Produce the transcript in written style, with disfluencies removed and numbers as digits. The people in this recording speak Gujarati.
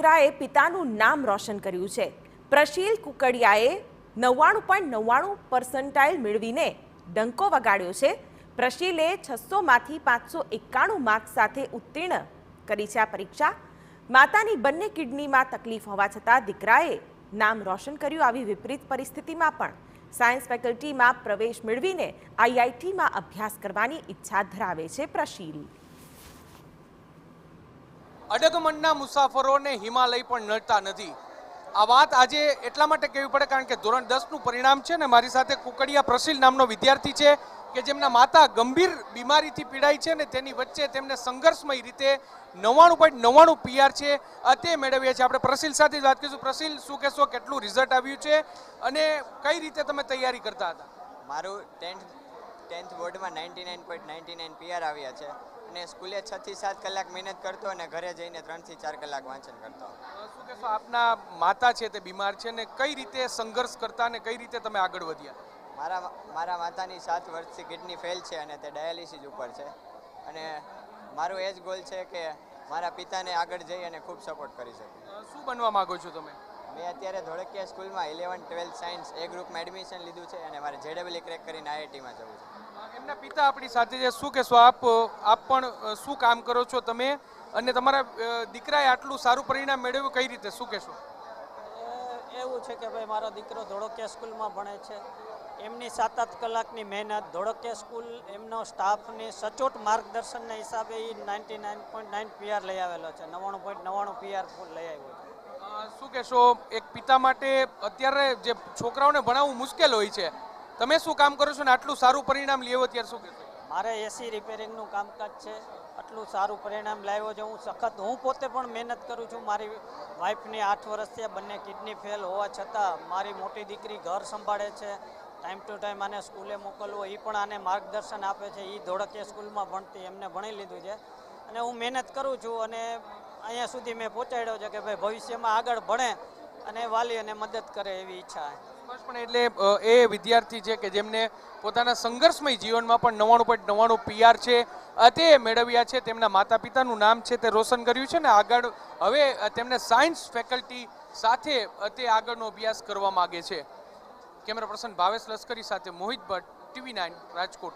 દીકરાએ પિતાનું નામ રોશન કર્યું છે। પ્રશીલ કુકડિયાએ 99.99% મેળવીને ડંકો વગાડ્યો છે। પ્રશીલે 600માંથી 591 માર્ક્સ સાથે ઉત્તીર્ણ કરી છે આ પરીક્ષા। માતાની બંને કિડનીમાં તકલીફ હોવા છતાં દીકરાએ નામ રોશન કર્યું। આવી વિપરીત પરિસ્થિતિમાં પણ સાયન્સ ફેકલ્ટીમાં પ્રવેશ મેળવીને IITમાં અભ્યાસ કરવાની ઈચ્છા ધરાવે છે પ્રશીલ। અડગમણના મુસાફરોને હિમાલય પણ નડતા નથી। આ વાત આજે એટલા માટે કહેવી પડે કારણ કે ધોરણ 10નું પરિણામ છે ને મારી સાથે કુકડિયા પ્રશીલ નામનો વિદ્યાર્થી છે કે જેમના માતા ગંભીર બીમારીથી પીડાય છે ને તેની વચ્ચે તેમને સંઘર્ષમય રીતે 99.99 PR છે તે મેળવ્યા છે। આપણે પ્રશીલ સાથે જ વાત કરીશું। પ્રશીલ, શું કહેશો, કેટલું રિઝલ્ટ આવ્યું છે અને કઈ રીતે તમે તૈયારી કરતા હતા? મારું 10th બોર્ડમાં 99.99 PR આવ્યા છે અને સ્કૂલે 6 થી 7 કલાક મહેનત કરતો અને ઘરે જઈને 3 થી 4 કલાક વાંચન કરતો। શું કહેશો, આપના માતા છે તે બીમાર છે ને કઈ રીતે સંઘર્ષ કરતા અને કઈ રીતે તમે આગળ વધ્યા? મારા માતાની 7 વર્ષથી કિડની ફેલ છે અને તે ડાયાલિસિસ ઉપર છે અને મારો એ જ ગોલ છે કે મારા પિતાને આગળ જઈ અને ખૂબ સપોર્ટ કરી શકું। શું બનવા માંગો છો તમે? મેં અત્યારે ધોળકિયા સ્કૂલમાં 11th 12th સાયન્સ એ ગ્રુપમાં એડમિશન લીધું છે અને મારે JEE ક્રેક કરીને IITમાં જવું છે। એમના પિતા આપણી સાથે છે, શું કહેશો આપ પણ શું કામ કરો છો તમે અને તમારા દીકરાએ આટલું સારું પરિણામ મેળવ્યું કઈ રીતે, શું કહેશો? એવું છે કે ભાઈ મારો દીકરો ધોળકિયા સ્કૂલમાં ભણે છે। એમની 7-8 કલાકની મહેનત, ધોળકિયા સ્કૂલ એમનો સ્ટાફની સચોટ માર્ગદર્શનના હિસાબે એ 99.9 PR લઈ આવેલો છે। 99.99 PR ફૂલ લઈ આવ્યો છે। શું કહેશો, એક પિતા માટે અત્યારે જે છોકરાઓને ભણાવવું મુશ્કેલ હોય છે, તમે શું કામ કરો છો ને આટલું સારું પરિણામ લેવો ત્યારે શું કહેશો? મારે AC રિપેરિંગનું કામકાજ છે, આટલું સારું પરિણામ લાવ્યો છે। હું પોતે પણ મહેનત કરું છું। મારી વાઈફની 8 વર્ષથી બંને કિડની ફેલ હોવા છતાં મારી મોટી દીકરી ઘર સંભાળે છે, ટાઈમ ટુ ટાઈમ આને સ્કૂલે મોકલવો, એ પણ આને માર્ગદર્શન આપે છે। એ ધોળકિયા સ્કૂલમાં ભણતી, એમને ભણી લીધું છે અને હું મહેનત કરું છું અને અહીંયા સુધી મેં પહોંચાડ્યો છે કે ભાઈ ભવિષ્યમાં આગળ ભણે અને વાલી અને મદદ કરે એવી ઈચ્છા છે। પણ એટલે એ વિદ્યાર્થી છે કે જેમને પોતાના સંઘર્ષમય જીવનમાં પણ 99.99 PR છે તે મેળવ્યા છે। તેમના માતા પિતાનું નામ છે તે રોશન કર્યું છે ને આગળ હવે તેમને સાયન્સ ફેકલ્ટી સાથે તે આગળનો અભ્યાસ કરવા માગે છે। કેમેરા પર્સન ભાવેશ લશ્કરી સાથે મોહિત ભટ્ટ, TV9 રાજકોટ।